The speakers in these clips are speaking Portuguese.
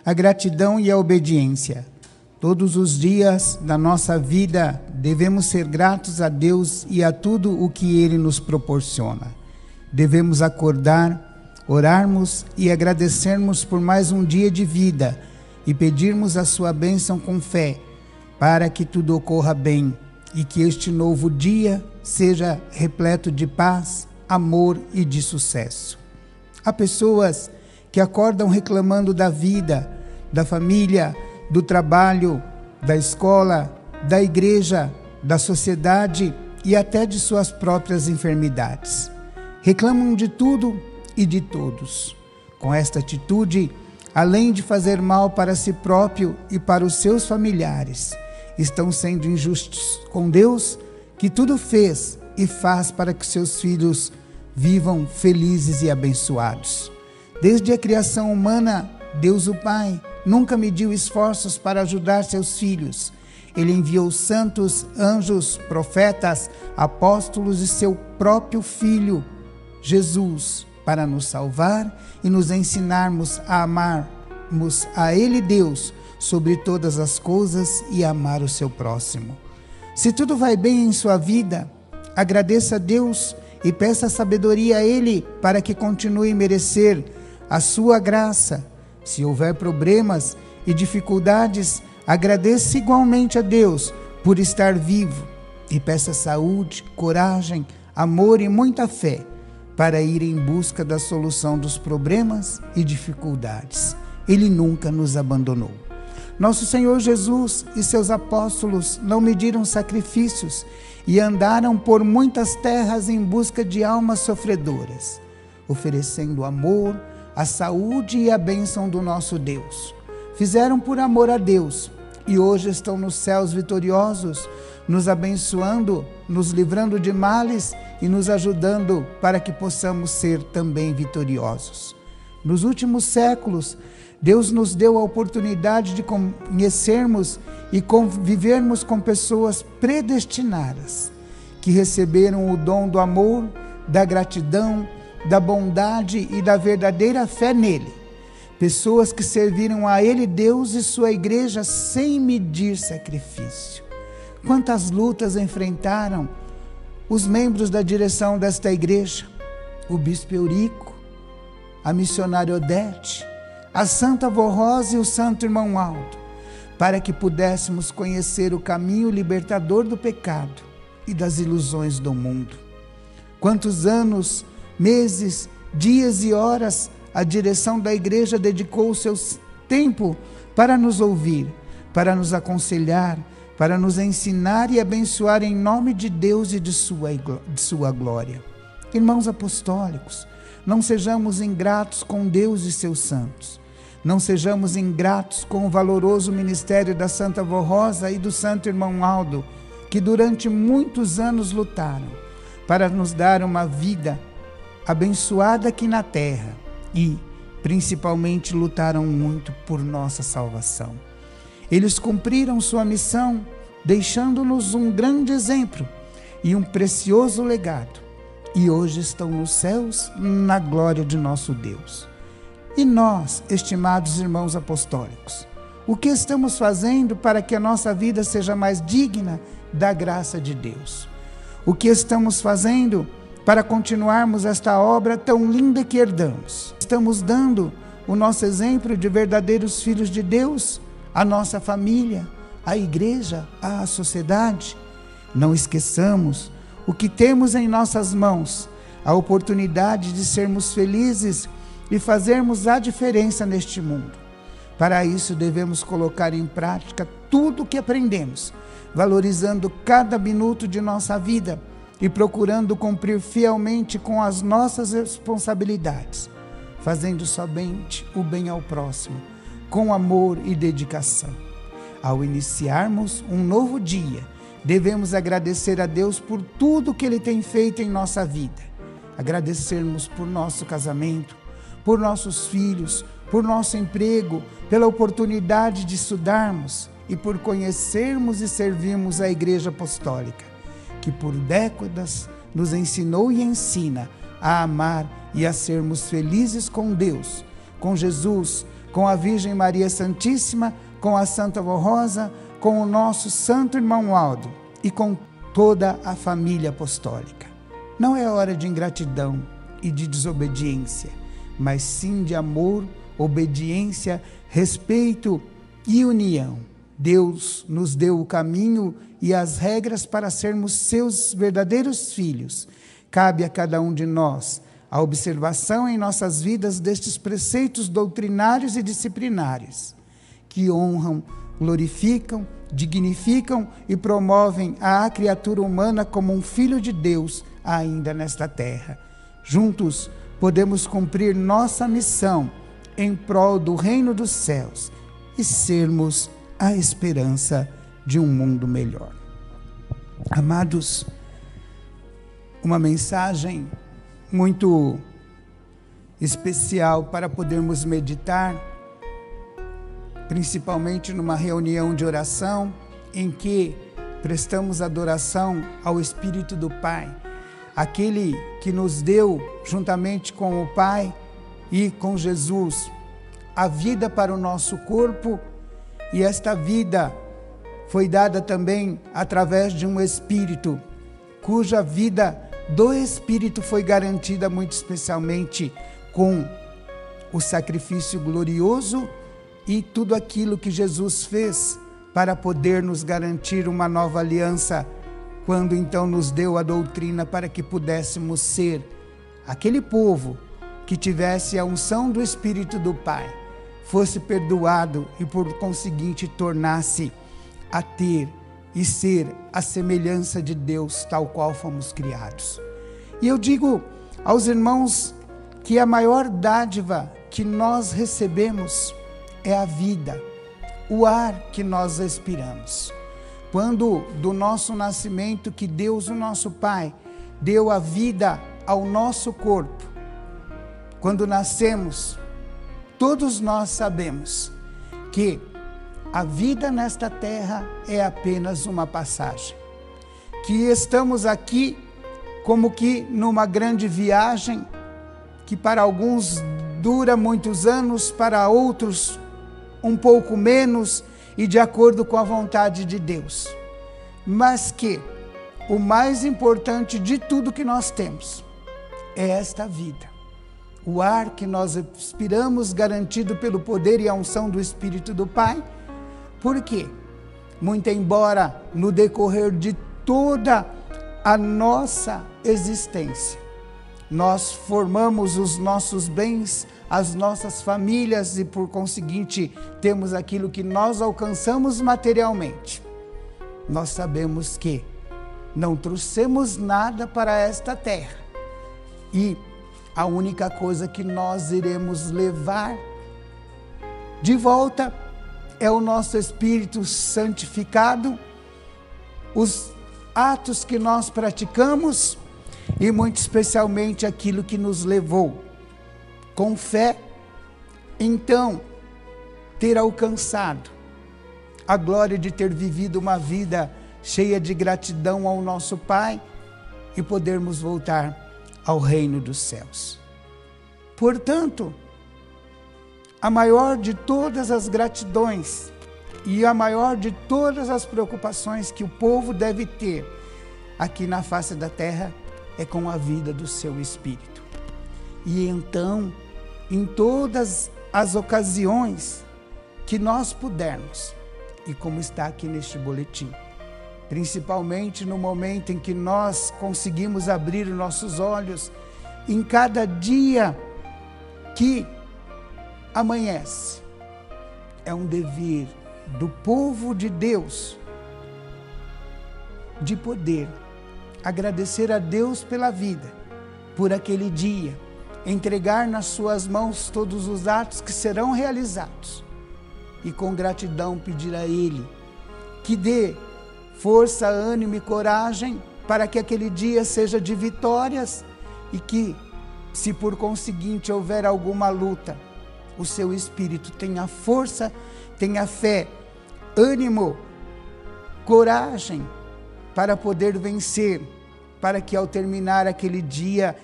a gratidão e a obediência. Todos os dias da nossa vida devemos ser gratos a Deus e a tudo o que Ele nos proporciona. Devemos acordar, orarmos e agradecermos por mais um dia de vida e pedirmos a sua bênção com fé, para que tudo ocorra bem e que este novo dia seja repleto de paz, amor e de sucesso. Há pessoas que acordam reclamando da vida, da família, do trabalho, da escola, da igreja, da sociedade e até de suas próprias enfermidades. Reclamam de tudo e de todos. Com esta atitude, além de fazer mal para si próprio e para os seus familiares, estão sendo injustos com Deus, que tudo fez e faz para que seus filhos vivam felizes e abençoados. Desde a criação humana, Deus o Pai nunca mediu esforços para ajudar seus filhos. Ele enviou santos, anjos, profetas, apóstolos e seu próprio Filho, Jesus, para nos salvar e nos ensinarmos a amarmos a Ele, Deus, sobre todas as coisas e amar o seu próximo. Se tudo vai bem em sua vida, agradeça a Deus e peça sabedoria a Ele para que continue a merecer a sua graça. Se houver problemas e dificuldades, agradeça igualmente a Deus por estar vivo e peça saúde, coragem, amor e muita fé para ir em busca da solução dos problemas e dificuldades. Ele nunca nos abandonou. Nosso Senhor Jesus e seus apóstolos não mediram sacrifícios e andaram por muitas terras em busca de almas sofredoras, oferecendo amor, a saúde e a bênção do nosso Deus. Fizeram por amor a Deus e hoje estão nos céus vitoriosos, nos abençoando, nos livrando de males e nos ajudando para que possamos ser também vitoriosos. Nos últimos séculos, Deus nos deu a oportunidade de conhecermos e convivermos com pessoas predestinadas, que receberam o dom do amor, da gratidão, da bondade e da verdadeira fé nele. Pessoas que serviram a Ele, Deus e sua igreja sem medir sacrifício. Quantas lutas enfrentaram os membros da direção desta igreja, o bispo Eurico, a missionária Odete, a Santa Avó Rosa e o Santo Irmão Aldo, para que pudéssemos conhecer o caminho libertador do pecado e das ilusões do mundo. Quantos anos, meses, dias e horas a direção da igreja dedicou o seu tempo para nos ouvir, para nos aconselhar, para nos ensinar e abençoar em nome de Deus e de sua glória. Irmãos apostólicos, não sejamos ingratos com Deus e seus santos. Não sejamos ingratos com o valoroso ministério da Santa Avó Rosa e do Santo Irmão Aldo, que durante muitos anos lutaram para nos dar uma vida abençoada aqui na terra e, principalmente, lutaram muito por nossa salvação. Eles cumpriram sua missão, deixando-nos um grande exemplo e um precioso legado, e hoje estão nos céus, na glória de nosso Deus. E nós, estimados irmãos apostólicos, o que estamos fazendo para que a nossa vida seja mais digna da graça de Deus? O que estamos fazendo para continuarmos esta obra tão linda que herdamos? Estamos dando o nosso exemplo de verdadeiros filhos de Deus, à nossa família, à igreja, à sociedade? Não esqueçamos o que temos em nossas mãos, a oportunidade de sermos felizes e fazermos a diferença neste mundo. Para isso, devemos colocar em prática tudo o que aprendemos, valorizando cada minuto de nossa vida e procurando cumprir fielmente com as nossas responsabilidades, fazendo somente o bem ao próximo, com amor e dedicação. Ao iniciarmos um novo dia, devemos agradecer a Deus por tudo que Ele tem feito em nossa vida. Agradecermos por nosso casamento, por nossos filhos, por nosso emprego, pela oportunidade de estudarmos e por conhecermos e servirmos a Igreja Apostólica, que por décadas nos ensinou e ensina a amar e a sermos felizes com Deus, com Jesus, com a Virgem Maria Santíssima, com a Santa Vó Rosa, com o nosso Santo Irmão Aldo e com toda a família apostólica. Não é hora de ingratidão e de desobediência, mas sim de amor, obediência, respeito e união. Deus nos deu o caminho e as regras para sermos seus verdadeiros filhos. Cabe a cada um de nós a observação em nossas vidas destes preceitos doutrinários e disciplinares, que honram, glorificam, dignificam e promovem a criatura humana como um filho de Deus ainda nesta terra. Juntos podemos cumprir nossa missão em prol do reino dos céus e sermos a esperança de um mundo melhor. Amados, uma mensagem muito especial para podermos meditar, principalmente numa reunião de oração em que prestamos adoração ao Espírito do Pai, aquele que nos deu, juntamente com o Pai e com Jesus, a vida para o nosso corpo, e esta vida foi dada também através de um Espírito, cuja vida do Espírito foi garantida muito especialmente com o sacrifício glorioso e tudo aquilo que Jesus fez para poder nos garantir uma nova aliança, quando então nos deu a doutrina para que pudéssemos ser aquele povo que tivesse a unção do Espírito do Pai, fosse perdoado e por conseguinte tornasse a ter e ser a semelhança de Deus, tal qual fomos criados. E eu digo aos irmãos que a maior dádiva que nós recebemos é a vida, o ar que nós respiramos. Quando do nosso nascimento, que Deus, o nosso Pai, deu a vida ao nosso corpo, quando nascemos, todos nós sabemos que a vida nesta terra é apenas uma passagem, que estamos aqui como que numa grande viagem, que para alguns dura muitos anos, para outros um pouco menos, e de acordo com a vontade de Deus. Mas que o mais importante de tudo que nós temos é esta vida. O ar que nós respiramos, garantido pelo poder e a unção do Espírito do Pai. Por quê? Muito embora no decorrer de toda a nossa existência, nós formamos os nossos bens, as nossas famílias e por conseguinte temos aquilo que nós alcançamos materialmente. Nós sabemos que não trouxemos nada para esta terra e a única coisa que nós iremos levar de volta é o nosso espírito santificado, os atos que nós praticamos e muito especialmente aquilo que nos levou com fé, então, ter alcançado a glória de ter vivido uma vida cheia de gratidão ao nosso Pai e podermos voltar ao reino dos céus. Portanto, a maior de todas as gratidões e a maior de todas as preocupações que o povo deve ter aqui na face da terra é com a vida do seu espírito. E então, em todas as ocasiões que nós pudermos, e como está aqui neste boletim, principalmente no momento em que nós conseguimos abrir os nossos olhos, em cada dia que amanhece, é um dever do povo de Deus de poder agradecer a Deus pela vida, por aquele dia, entregar nas suas mãos todos os atos que serão realizados e com gratidão pedir a Ele que dê força, ânimo e coragem para que aquele dia seja de vitórias e que, se por conseguinte houver alguma luta, o seu espírito tenha força, tenha fé, ânimo, coragem para poder vencer, para que ao terminar aquele dia,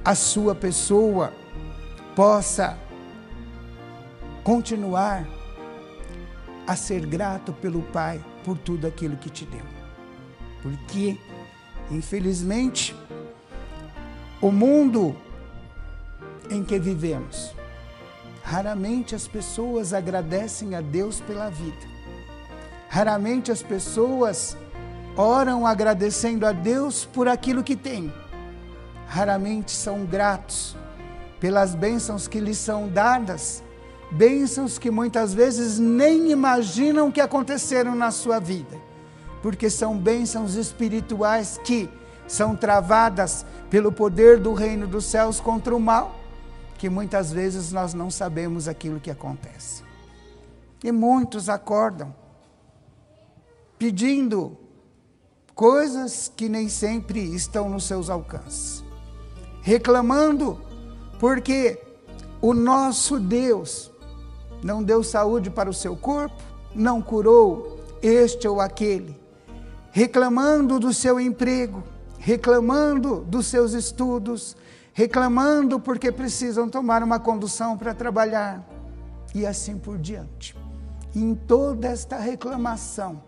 a sua pessoa possa continuar a ser grato pelo Pai por tudo aquilo que te deu. Porque, infelizmente, o mundo em que vivemos, raramente as pessoas agradecem a Deus pela vida. Raramente as pessoas oram agradecendo a Deus por aquilo que têm. Raramente são gratos pelas bênçãos que lhes são dadas, bênçãos que muitas vezes nem imaginam que aconteceram na sua vida, porque são bênçãos espirituais que são travadas pelo poder do reino dos céus contra o mal, que muitas vezes nós não sabemos aquilo que acontece. E muitos acordam pedindo coisas que nem sempre estão nos seus alcances, reclamando porque o nosso Deus não deu saúde para o seu corpo, não curou este ou aquele, reclamando do seu emprego, reclamando dos seus estudos, reclamando porque precisam tomar uma condução para trabalhar, e assim por diante. E em toda esta reclamação,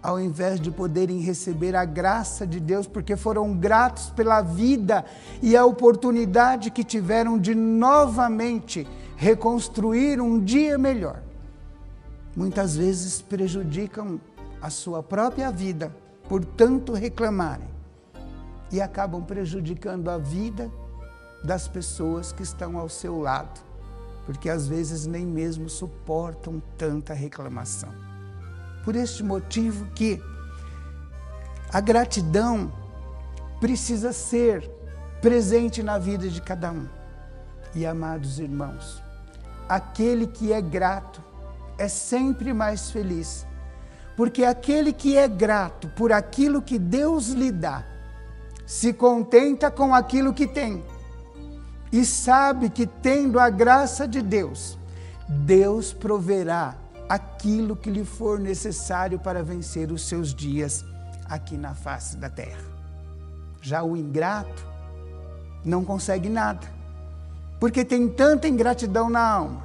ao invés de poderem receber a graça de Deus, porque foram gratos pela vida e a oportunidade que tiveram de novamente reconstruir um dia melhor, muitas vezes prejudicam a sua própria vida por tanto reclamarem e acabam prejudicando a vida das pessoas que estão ao seu lado, porque às vezes nem mesmo suportam tanta reclamação. Por este motivo que a gratidão precisa ser presente na vida de cada um. E, amados irmãos, aquele que é grato é sempre mais feliz, porque aquele que é grato por aquilo que Deus lhe dá, se contenta com aquilo que tem, e sabe que tendo a graça de Deus, Deus proverá aquilo que lhe for necessário para vencer os seus dias aqui na face da terra. Já o ingrato não consegue nada, porque tem tanta ingratidão na alma,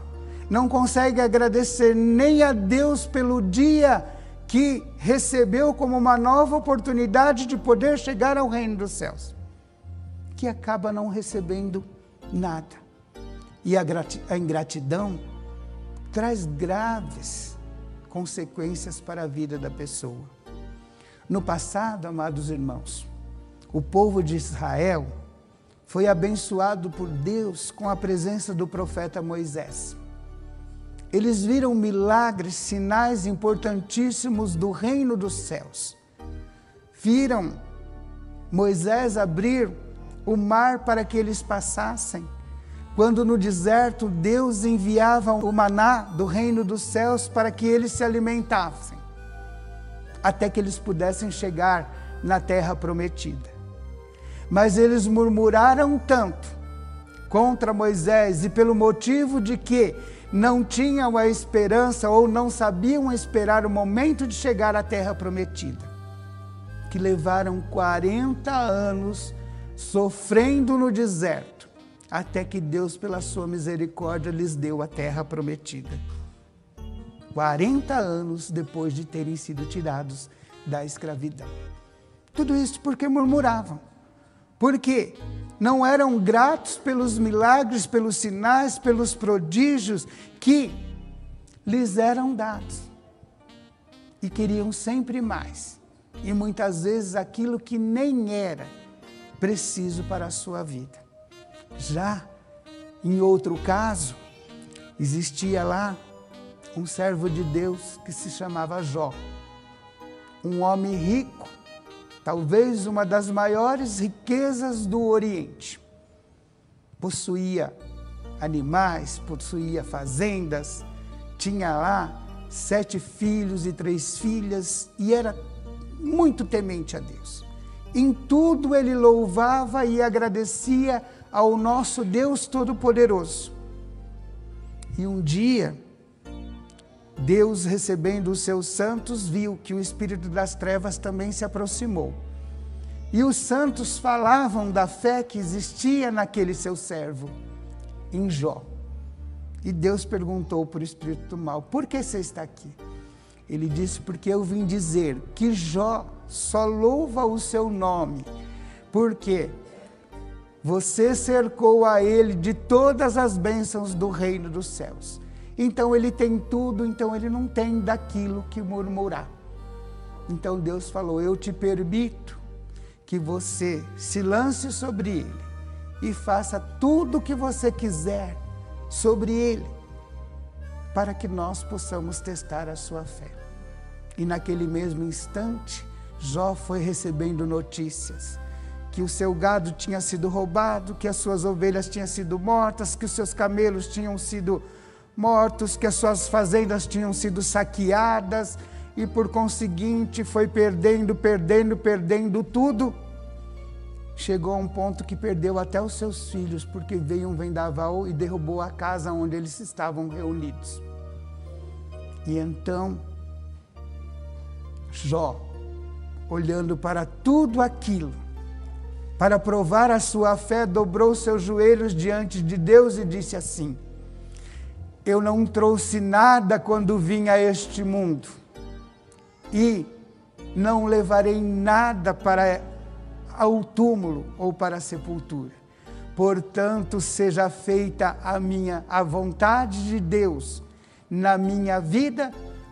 não consegue agradecer nem a Deus pelo dia que recebeu como uma nova oportunidade de poder chegar ao reino dos céus, que acaba não recebendo nada. E a ingratidão traz graves consequências para a vida da pessoa. No passado, amados irmãos, o povo de Israel foi abençoado por Deus com a presença do profeta Moisés. Eles viram milagres, sinais importantíssimos do reino dos céus. Viram Moisés abrir o mar para que eles passassem. Quando no deserto Deus enviava o maná do reino dos céus para que eles se alimentassem, até que eles pudessem chegar na terra prometida. Mas eles murmuraram tanto contra Moisés, e pelo motivo de que não tinham a esperança ou não sabiam esperar o momento de chegar à terra prometida, que levaram 40 anos sofrendo no deserto, até que Deus, pela sua misericórdia, lhes deu a terra prometida. 40 anos depois de terem sido tirados da escravidão. Tudo isso porque murmuravam, porque não eram gratos pelos milagres, pelos sinais, pelos prodígios que lhes eram dados. E queriam sempre mais, e muitas vezes aquilo que nem era preciso para a sua vida. Já em outro caso, existia lá um servo de Deus que se chamava Jó, um homem rico, talvez uma das maiores riquezas do Oriente. Possuía animais, possuía fazendas, tinha lá 7 filhos e 3 filhas, e era muito temente a Deus. Em tudo ele louvava e agradecia ao nosso Deus Todo-Poderoso. E um dia, Deus, recebendo os seus santos, viu que o espírito das trevas também se aproximou. E os santos falavam da fé que existia naquele seu servo, em Jó. E Deus perguntou para o espírito do mal: por que você está aqui? Ele disse: porque eu vim dizer que Jó só louva o seu nome, porque você cercou a ele de todas as bênçãos do reino dos céus. Então ele tem tudo, então ele não tem daquilo que murmurar. Então Deus falou: eu te permito que você se lance sobre ele e faça tudo o que você quiser sobre ele, para que nós possamos testar a sua fé. E naquele mesmo instante, Jó foi recebendo notícias que o seu gado tinha sido roubado, que as suas ovelhas tinham sido mortas, que os seus camelos tinham sido mortos, que as suas fazendas tinham sido saqueadas, e por conseguinte foi perdendo tudo. Chegou a um ponto que perdeu até os seus filhos, porque veio um vendaval e derrubou a casa onde eles estavam reunidos. E então, Jó, olhando para tudo aquilo, para provar a sua fé, dobrou seus joelhos diante de Deus e disse assim: eu não trouxe nada quando vim a este mundo, e não levarei nada para ao túmulo ou para a sepultura. Portanto, seja feita a vontade de Deus na minha vida,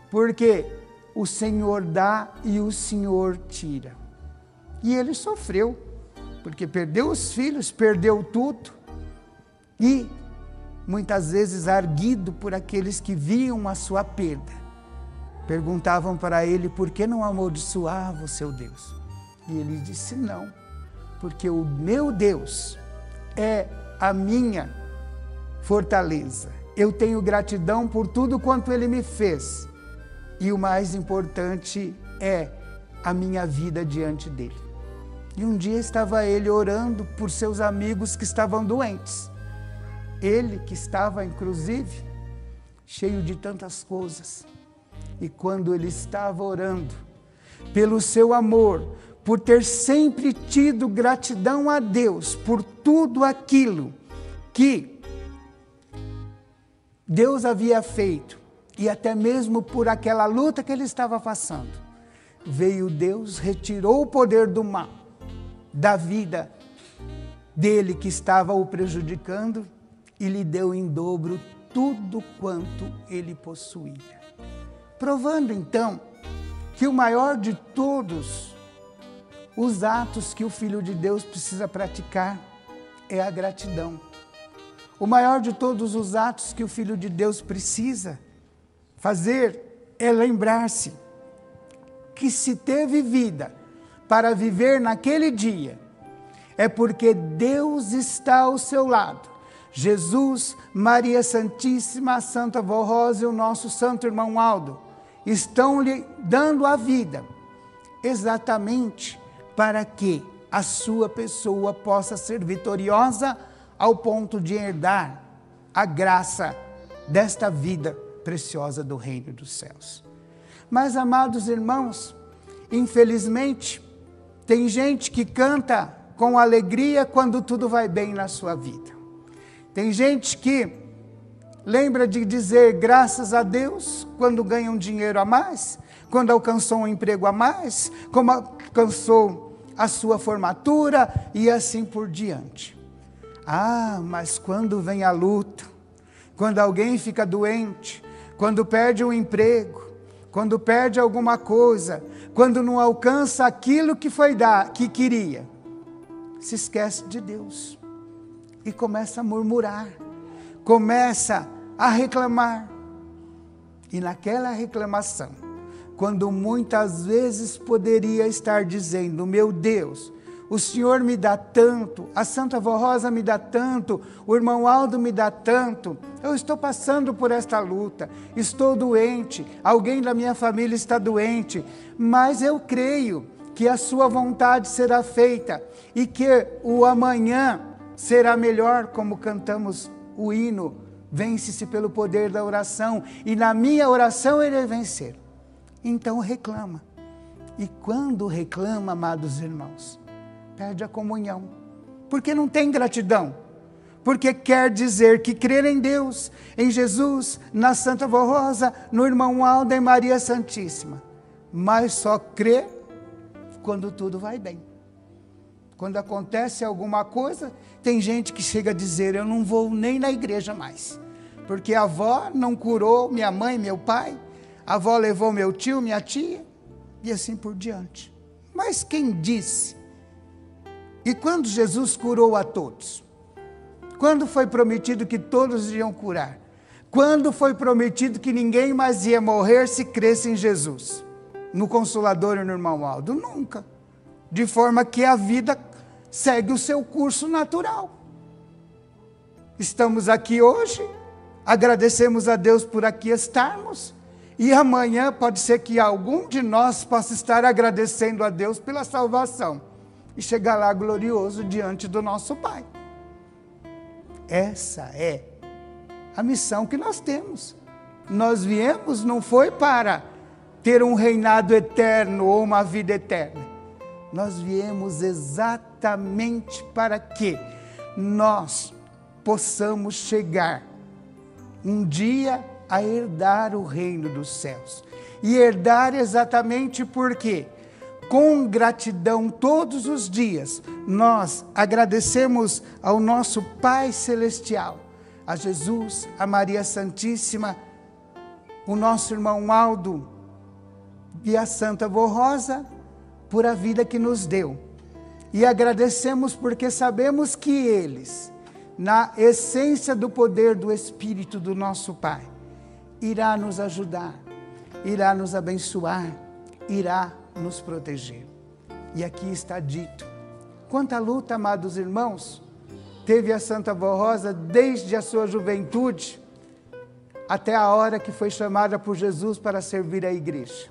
porque o Senhor dá e o Senhor tira. E ele sofreu, porque perdeu os filhos, perdeu tudo, e muitas vezes arguido por aqueles que viam a sua perda, perguntavam para ele por que não amaldiçoava o seu Deus. E ele disse: não, porque o meu Deus é a minha fortaleza. Eu tenho gratidão por tudo quanto ele me fez. E o mais importante é a minha vida diante dele. E um dia estava ele orando por seus amigos que estavam doentes. Ele que estava, inclusive, cheio de tantas coisas. E quando ele estava orando pelo seu amor, por ter sempre tido gratidão a Deus por tudo aquilo que Deus havia feito, e até mesmo por aquela luta que ele estava passando, veio Deus, retirou o poder do mal da vida dele que estava o prejudicando e lhe deu em dobro tudo quanto ele possuía. Provando então que o maior de todos os atos que o Filho de Deus precisa praticar é a gratidão. O maior de todos os atos que o Filho de Deus precisa fazer é lembrar-se que se teve vida para viver naquele dia, é porque Deus está ao seu lado. Jesus, Maria Santíssima, Santa Vó Rosa e o nosso Santo Irmão Aldo estão lhe dando a vida, exatamente para que a sua pessoa possa ser vitoriosa ao ponto de herdar a graça desta vida preciosa do reino dos céus. Mas, amados irmãos, infelizmente, tem gente que canta com alegria quando tudo vai bem na sua vida. Tem gente que lembra de dizer graças a Deus quando ganha um dinheiro a mais, quando alcançou um emprego a mais, como alcançou a sua formatura e assim por diante. Ah, mas quando vem a luta, quando alguém fica doente, quando perde um emprego, quando perde alguma coisa, quando não alcança aquilo que queria, se esquece de Deus e começa a murmurar, começa a reclamar. E naquela reclamação, quando muitas vezes poderia estar dizendo: meu Deus, o Senhor me dá tanto, a Santa Vó Rosa me dá tanto, o irmão Aldo me dá tanto, eu estou passando por esta luta, estou doente, alguém da minha família está doente, mas eu creio que a sua vontade será feita e que o amanhã será melhor, como cantamos o hino, vence-se pelo poder da oração, e na minha oração irei vencer. Então reclama. E quando reclama, amados irmãos, perde a comunhão, porque não tem gratidão, porque quer dizer que crer em Deus, em Jesus, na Santa Vó Rosa, no irmão Aldo e Maria Santíssima. Mas só crê quando tudo vai bem. Quando acontece alguma coisa, tem gente que chega a dizer, eu não vou nem na igreja mais, porque a avó não curou minha mãe, meu pai, a avó levou meu tio, minha tia, e assim por diante. Mas quem disse? E quando Jesus curou a todos? Quando foi prometido que todos iriam curar? Quando foi prometido que ninguém mais ia morrer se cresce em Jesus? No Consolador e no irmão Aldo? Nunca. De forma que a vida segue o seu curso natural. Estamos aqui hoje, agradecemos a Deus por aqui estarmos, e amanhã pode ser que algum de nós possa estar agradecendo a Deus pela salvação, e chegar lá glorioso diante do nosso Pai. Essa é a missão que nós temos. Nós viemos, não foi para ter um reinado eterno ou uma vida eterna. Nós viemos exatamente para que nós possamos chegar um dia a herdar o reino dos céus. E herdar exatamente porque, com gratidão todos os dias, nós agradecemos ao nosso Pai Celestial, a Jesus, a Maria Santíssima, o nosso irmão Aldo e a Santa Vó Rosa, por a vida que nos deu. E agradecemos porque sabemos que eles, na essência do poder do Espírito do nosso Pai, irá nos ajudar, irá nos abençoar, irá nos proteger. E aqui está dito, quanta luta, amados irmãos, teve a Santa Vó Rosa desde a sua juventude, até a hora que foi chamada por Jesus para servir a igreja.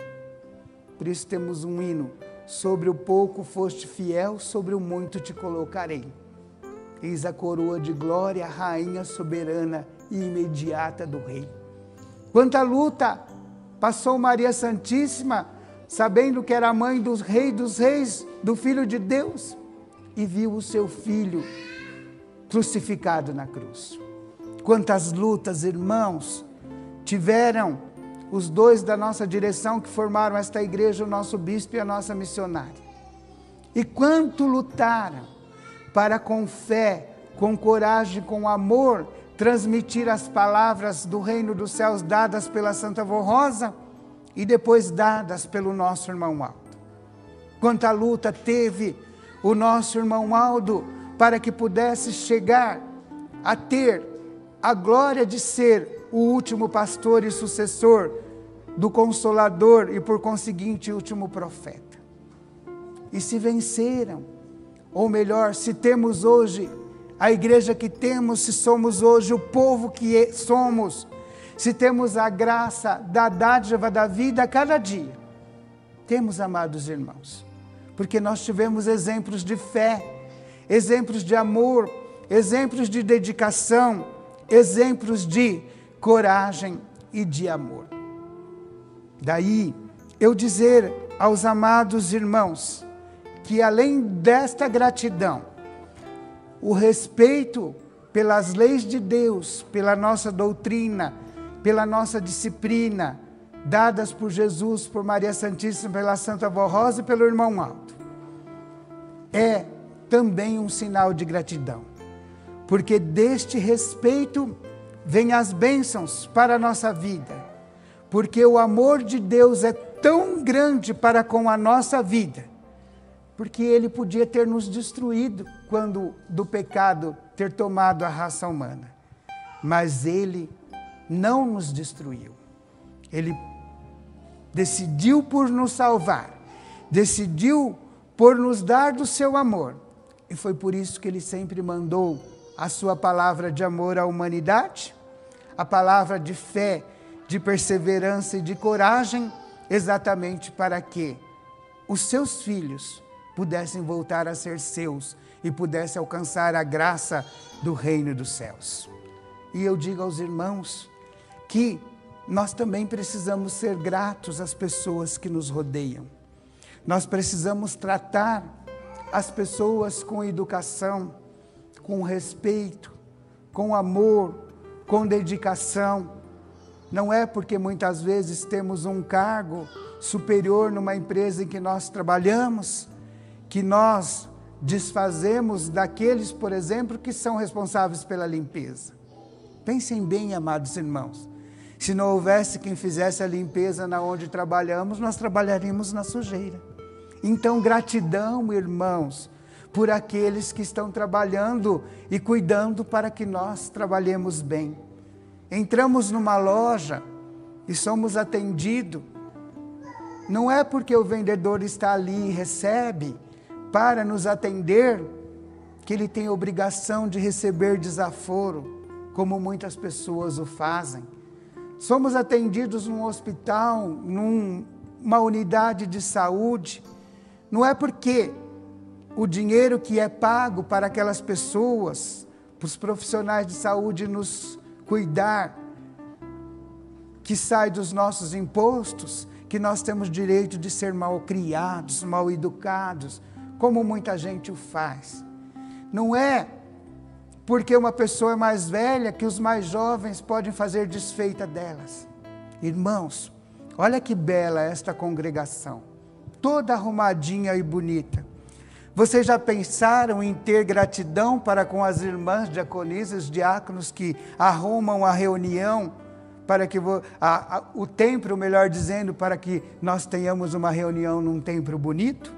Por isso temos um hino, sobre o pouco foste fiel, sobre o muito te colocarei. Eis a coroa de glória, rainha soberana e imediata do rei. Quanta luta passou Maria Santíssima, sabendo que era a mãe do Rei dos Reis, do Filho de Deus, e viu o seu filho crucificado na cruz. Quantas lutas, irmãos, tiveram os dois da nossa direção que formaram esta igreja, o nosso bispo e a nossa missionária. E quanto lutaram para com fé, com coragem, com amor, transmitir as palavras do reino dos céus dadas pela Santa Vó Rosa e depois dadas pelo nosso irmão Aldo. Quanta luta teve o nosso irmão Aldo para que pudesse chegar a ter a glória de ser o último pastor e sucessor do Consolador e por conseguinte último profeta. E se venceram, ou melhor, se temos hoje a igreja que temos, se somos hoje o povo que somos, se temos a graça da dádiva da vida a cada dia, temos, amados irmãos, porque nós tivemos exemplos de fé, exemplos de amor, exemplos de dedicação, exemplos de coragem e de amor. Daí eu dizer aos amados irmãos que além desta gratidão, o respeito pelas leis de Deus, pela nossa doutrina, pela nossa disciplina, dadas por Jesus, por Maria Santíssima, pela Santa Vó Rosa e pelo irmão Aldo, é também um sinal de gratidão, porque deste respeito vem as bênçãos para a nossa vida, porque o amor de Deus é tão grande para com a nossa vida, porque Ele podia ter nos destruído quando do pecado ter tomado a raça humana, mas Ele não nos destruiu. Ele decidiu por nos salvar, decidiu por nos dar do seu amor, e foi por isso que Ele sempre mandou a sua palavra de amor à humanidade, a palavra de fé, de perseverança e de coragem, exatamente para que os seus filhos pudessem voltar a ser seus e pudessem alcançar a graça do reino dos céus. E eu digo aos irmãos que nós também precisamos ser gratos às pessoas que nos rodeiam. Nós precisamos tratar as pessoas com educação, com respeito, com amor, com dedicação. Não é porque muitas vezes temos um cargo superior numa empresa em que nós trabalhamos, que nós desfazemos daqueles, por exemplo, que são responsáveis pela limpeza. Pensem bem, amados irmãos, se não houvesse quem fizesse a limpeza na onde trabalhamos, nós trabalharíamos na sujeira. Então, gratidão, irmãos, por aqueles que estão trabalhando e cuidando para que nós trabalhemos bem. Entramos numa loja e somos atendidos. Não é porque o vendedor está ali e recebe para nos atender que ele tem obrigação de receber desaforo, como muitas pessoas o fazem. Somos atendidos num hospital, numa unidade de saúde. Não é porque o dinheiro que é pago para aquelas pessoas, para os profissionais de saúde nos cuidar, que sai dos nossos impostos, que nós temos direito de ser mal criados, mal educados, como muita gente o faz. Não é porque uma pessoa é mais velha que os mais jovens podem fazer desfeita delas. Irmãos, olha que bela esta congregação, toda arrumadinha e bonita. Vocês já pensaram em ter gratidão para com as irmãs diaconisas, diáconos que arrumam a reunião, para que o templo, melhor dizendo, para que nós tenhamos uma reunião num templo bonito?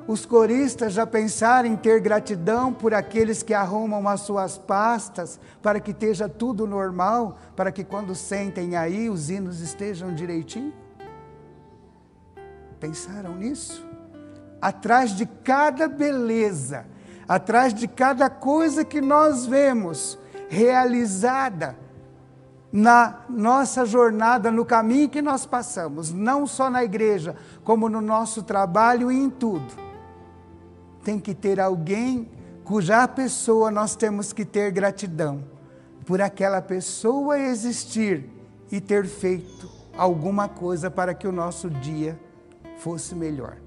Os coristas já pensaram em ter gratidão por aqueles que arrumam as suas pastas, para que esteja tudo normal, para que quando sentem aí os hinos estejam direitinho? Pensaram nisso? Atrás de cada beleza, atrás de cada coisa que nós vemos realizada na nossa jornada, no caminho que nós passamos, não só na igreja, como no nosso trabalho e em tudo, tem que ter alguém cuja pessoa nós temos que ter gratidão, por aquela pessoa existir e ter feito alguma coisa para que o nosso dia fosse melhor.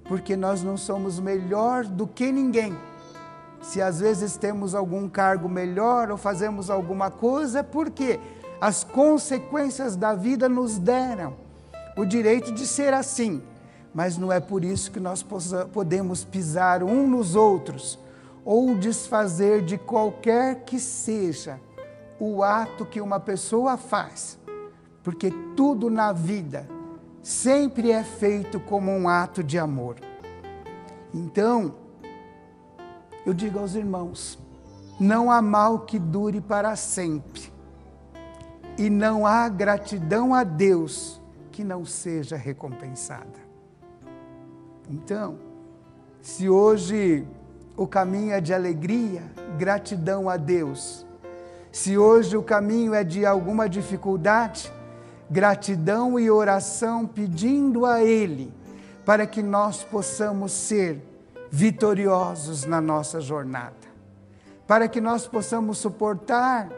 Porque nós não somos melhor do que ninguém. Se às vezes temos algum cargo melhor ou fazemos alguma coisa, é porque as consequências da vida nos deram o direito de ser assim. Mas não é por isso que nós podemos pisar uns nos outros ou desfazer de qualquer que seja o ato que uma pessoa faz. Porque tudo na vida sempre é feito como um ato de amor. Então, eu digo aos irmãos, não há mal que dure para sempre, e não há gratidão a Deus que não seja recompensada. Então, se hoje o caminho é de alegria, gratidão a Deus. Se hoje o caminho é de alguma dificuldade, gratidão e oração pedindo a Ele, para que nós possamos ser vitoriosos na nossa jornada, para que nós possamos suportar,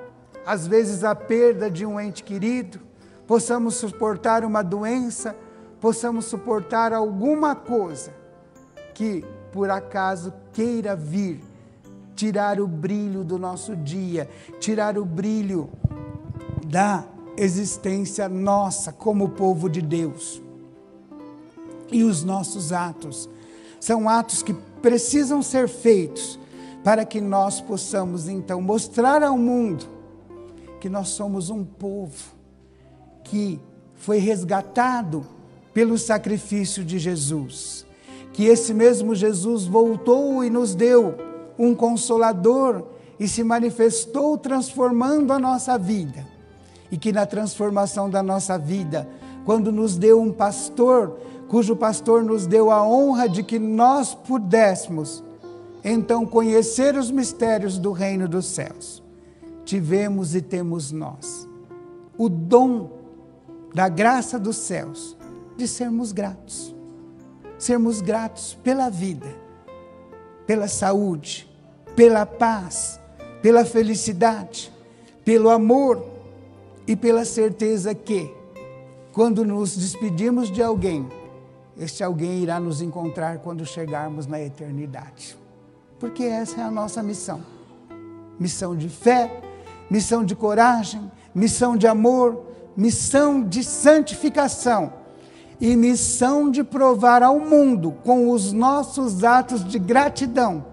às vezes, a perda de um ente querido, possamos suportar uma doença, possamos suportar alguma coisa que, por acaso, queira vir tirar o brilho do nosso dia, tirar o brilho da existência nossa como povo de Deus. E os nossos atos são atos que precisam ser feitos para que nós possamos então mostrar ao mundo que nós somos um povo que foi resgatado pelo sacrifício de Jesus, que esse mesmo Jesus voltou e nos deu um Consolador e se manifestou transformando a nossa vida, e que na transformação da nossa vida, quando nos deu um pastor, cujo pastor nos deu a honra de que nós pudéssemos então conhecer os mistérios do reino dos céus, tivemos e temos nós o dom da graça dos céus de sermos gratos pela vida, pela saúde, pela paz, pela felicidade, pelo amor e pela certeza que, quando nos despedimos de alguém, este alguém irá nos encontrar quando chegarmos na eternidade. Porque essa é a nossa missão. missão de fé, missão de coragem, missão de amor, missão de santificação e missão de provar ao mundo com os nossos atos de gratidão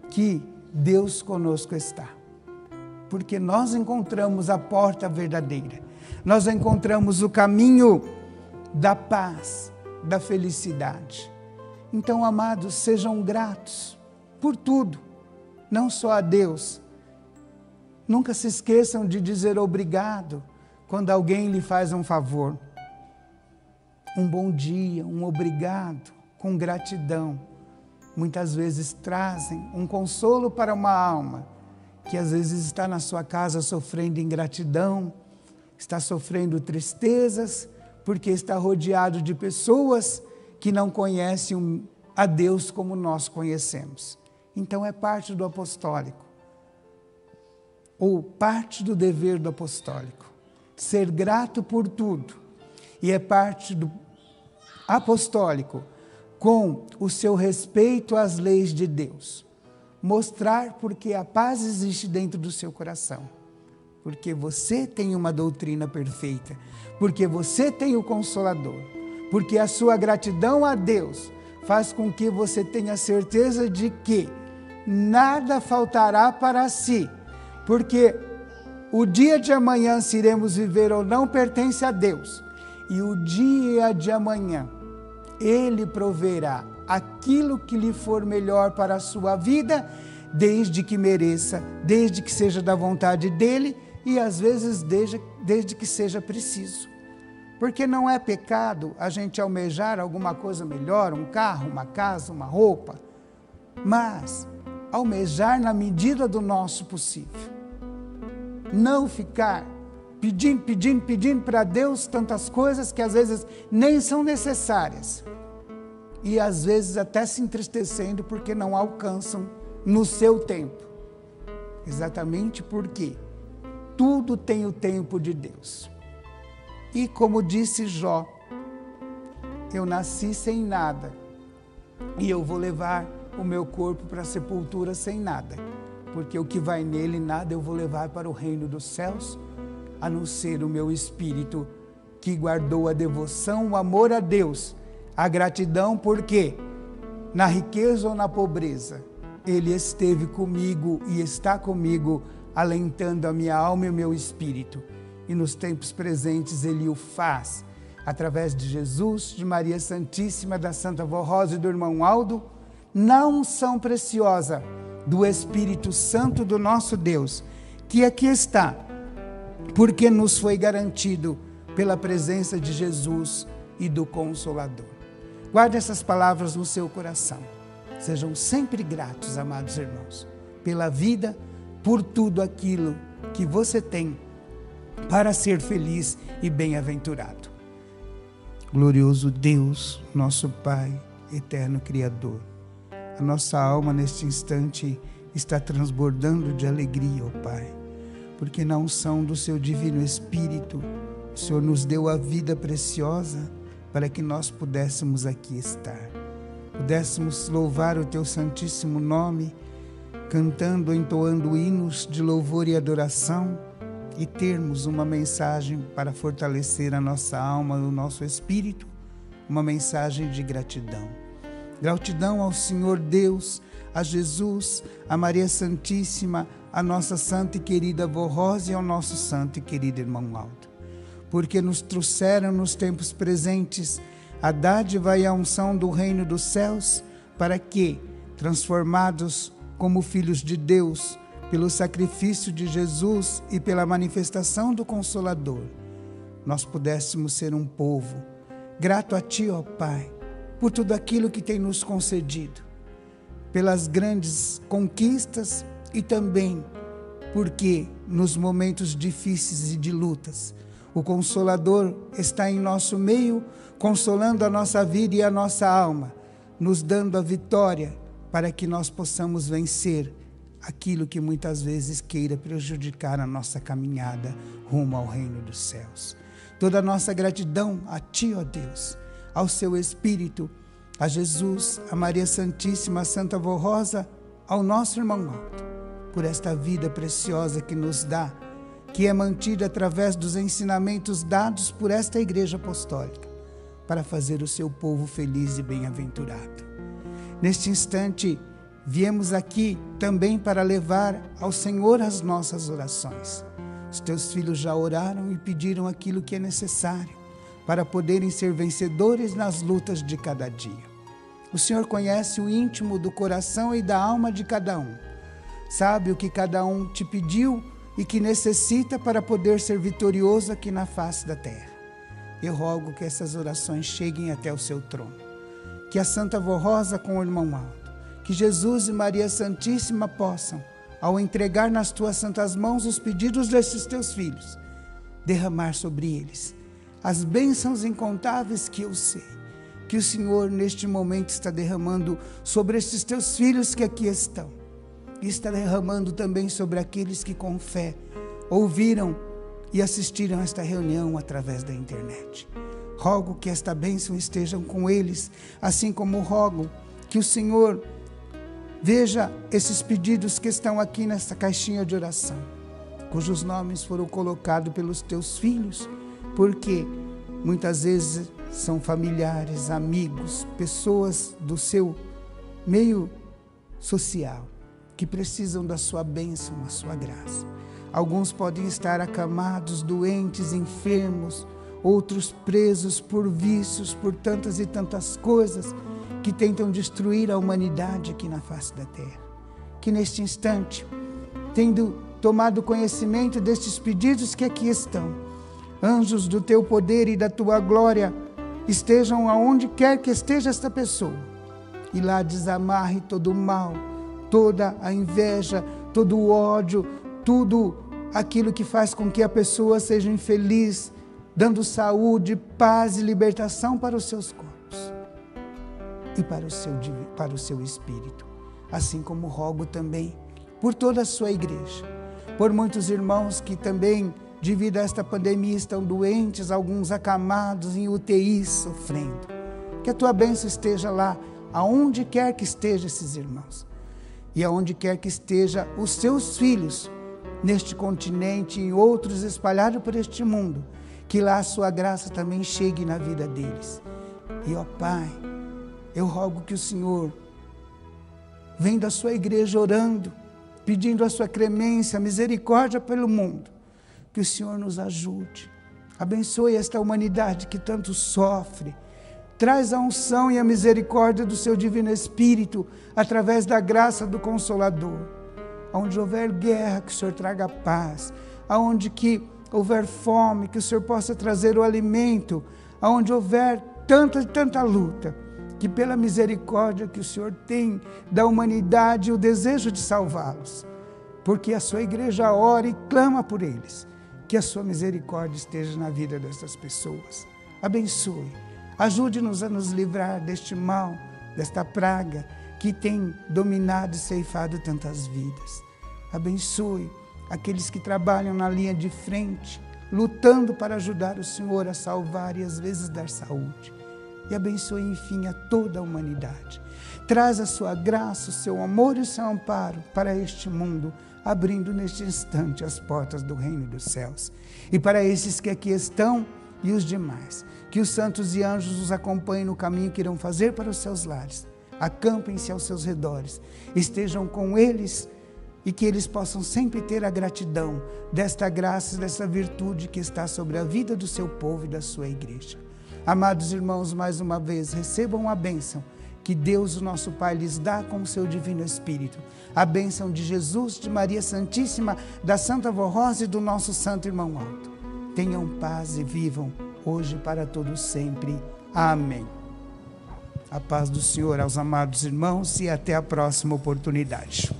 que Deus conosco está. Porque nós encontramos a porta verdadeira, nós encontramos o caminho da paz, da felicidade. Então, amados, sejam gratos por tudo, não só a Deus. Nunca se esqueçam de dizer obrigado quando alguém lhe faz um favor. Um bom dia, um obrigado, com gratidão, muitas vezes trazem um consolo para uma alma que às vezes está na sua casa sofrendo ingratidão, está sofrendo tristezas, porque está rodeado de pessoas que não conhecem a Deus como nós conhecemos. Então é parte do apostólico, ou parte do dever do apostólico, ser grato por tudo. E é parte do apostólico, com o seu respeito às leis de Deus, mostrar porque a paz existe dentro do seu coração, porque você tem uma doutrina perfeita, porque você tem o Consolador, porque a sua gratidão a Deus faz com que você tenha certeza de que nada faltará para si, porque o dia de amanhã, se iremos viver ou não, pertence a Deus, e o dia de amanhã Ele proverá aquilo que lhe for melhor para a sua vida, desde que mereça, desde que seja da vontade dEle e às vezes desde que seja preciso. Porque não é pecado a gente almejar alguma coisa melhor, um carro, uma casa, uma roupa, mas almejar na medida do nosso possível. Não ficar pedindo para Deus tantas coisas que às vezes nem são necessárias. E às vezes até se entristecendo porque não alcançam no seu tempo. Exatamente porque tudo tem o tempo de Deus. E como disse Jó, eu nasci sem nada e eu vou levar o meu corpo para a sepultura sem nada, porque o que vai nele, nada eu vou levar para o reino dos céus, a não ser o meu espírito que guardou a devoção, o amor a Deus, a gratidão, porque na riqueza ou na pobreza, Ele esteve comigo e está comigo, alentando a minha alma e o meu espírito. E nos tempos presentes Ele o faz, através de Jesus, de Maria Santíssima, da Santa Vó Rosa e do irmão Aldo, na unção preciosa do Espírito Santo do nosso Deus, que aqui está, porque nos foi garantido pela presença de Jesus e do Consolador. Guarde essas palavras no seu coração. Sejam sempre gratos, amados irmãos, pela vida, por tudo aquilo que você tem para ser feliz e bem-aventurado. Glorioso Deus, nosso Pai, eterno Criador, a nossa alma neste instante está transbordando de alegria, ó Pai, porque na unção do seu divino Espírito, o Senhor nos deu a vida preciosa para que nós pudéssemos aqui estar, pudéssemos louvar o teu santíssimo nome, cantando, entoando hinos de louvor e adoração, e termos uma mensagem para fortalecer a nossa alma, o nosso espírito, uma mensagem de gratidão. Gratidão ao Senhor Deus, a Jesus, a Maria Santíssima, a nossa santa e querida Vó Rosa e ao nosso santo e querido irmão Aldo, porque nos trouxeram nos tempos presentes a dádiva e a unção do reino dos céus, para que, transformados como filhos de Deus, pelo sacrifício de Jesus e pela manifestação do Consolador, nós pudéssemos ser um povo grato a Ti, ó Pai, por tudo aquilo que tem nos concedido, pelas grandes conquistas e também porque nos momentos difíceis e de lutas, o Consolador está em nosso meio, consolando a nossa vida e a nossa alma, nos dando a vitória para que nós possamos vencer aquilo que muitas vezes queira prejudicar a nossa caminhada rumo ao reino dos céus. Toda a nossa gratidão a Ti, ó Deus, ao Seu Espírito, a Jesus, a Maria Santíssima, a Santa Vó Rosa, ao nosso irmão Aldo, por esta vida preciosa que nos dá, que é mantida através dos ensinamentos dados por esta Igreja Apostólica, para fazer o seu povo feliz e bem-aventurado. Neste instante, viemos aqui também para levar ao Senhor as nossas orações. Os teus filhos já oraram e pediram aquilo que é necessário para poderem ser vencedores nas lutas de cada dia. O Senhor conhece o íntimo do coração e da alma de cada um. Sabe o que cada um te pediu e que necessita para poder ser vitorioso aqui na face da terra. Eu rogo que essas orações cheguem até o seu trono. Que a Santa Vó Rosa com o irmão Aldo, que Jesus e Maria Santíssima possam, ao entregar nas tuas santas mãos os pedidos desses teus filhos, derramar sobre eles as bênçãos incontáveis que eu sei, que o Senhor neste momento está derramando sobre esses teus filhos que aqui estão, e está derramando também sobre aqueles que com fé ouviram e assistiram a esta reunião através da internet. Rogo que esta bênção esteja com eles, assim como rogo que o Senhor veja esses pedidos que estão aqui nesta caixinha de oração, cujos nomes foram colocados pelos teus filhos, porque muitas vezes são familiares, amigos, pessoas do seu meio social, que precisam da sua bênção, a sua graça. Alguns podem estar acamados, doentes, enfermos, outros presos por vícios, por tantas e tantas coisas que tentam destruir a humanidade aqui na face da terra. Que neste instante, tendo tomado conhecimento destes pedidos que aqui estão, anjos do teu poder e da tua glória estejam aonde quer que esteja esta pessoa, e lá desamarre todo o mal, toda a inveja, todo o ódio, tudo aquilo que faz com que a pessoa seja infeliz, dando saúde, paz e libertação para os seus corpos e para o seu espírito. Assim como rogo também por toda a sua igreja, por muitos irmãos que também, devido a esta pandemia, estão doentes, alguns acamados em UTIs, sofrendo. Que a tua bênção esteja lá, aonde quer que estejam esses irmãos, e aonde quer que estejam os seus filhos, neste continente e em outros espalhados por este mundo, que lá a sua graça também chegue na vida deles. E ó Pai, eu rogo que o Senhor venha da sua igreja orando, pedindo a sua clemência, a misericórdia pelo mundo, que o Senhor nos ajude, abençoe esta humanidade que tanto sofre, traz a unção e a misericórdia do seu Divino Espírito, através da graça do Consolador. Aonde houver guerra, que o Senhor traga paz, aonde que houver fome, que o Senhor possa trazer o alimento, aonde houver tanta luta, que pela misericórdia que o Senhor tem da humanidade, o desejo de salvá-los, porque a sua igreja ora e clama por eles, que a sua misericórdia esteja na vida dessas pessoas. Abençoe, ajude-nos a nos livrar deste mal, desta praga que tem dominado e ceifado tantas vidas. Abençoe aqueles que trabalham na linha de frente, lutando para ajudar o Senhor a salvar e às vezes dar saúde. E abençoe, enfim, a toda a humanidade. Traz a sua graça, o seu amor e o seu amparo para este mundo, abrindo neste instante as portas do reino dos céus. E para esses que aqui estão e os demais, que os santos e anjos os acompanhem no caminho que irão fazer para os seus lares. Acampem-se aos seus redores, estejam com eles e que eles possam sempre ter a gratidão desta graça, dessa virtude que está sobre a vida do seu povo e da sua igreja. Amados irmãos, mais uma vez, recebam a bênção que Deus, o nosso Pai, lhes dá com o seu Divino Espírito. A bênção de Jesus, de Maria Santíssima, da Santa Vó Rosa e do nosso Santo Irmão Aldo. Tenham paz e vivam hoje para todos sempre. Amém. A paz do Senhor aos amados irmãos e até a próxima oportunidade.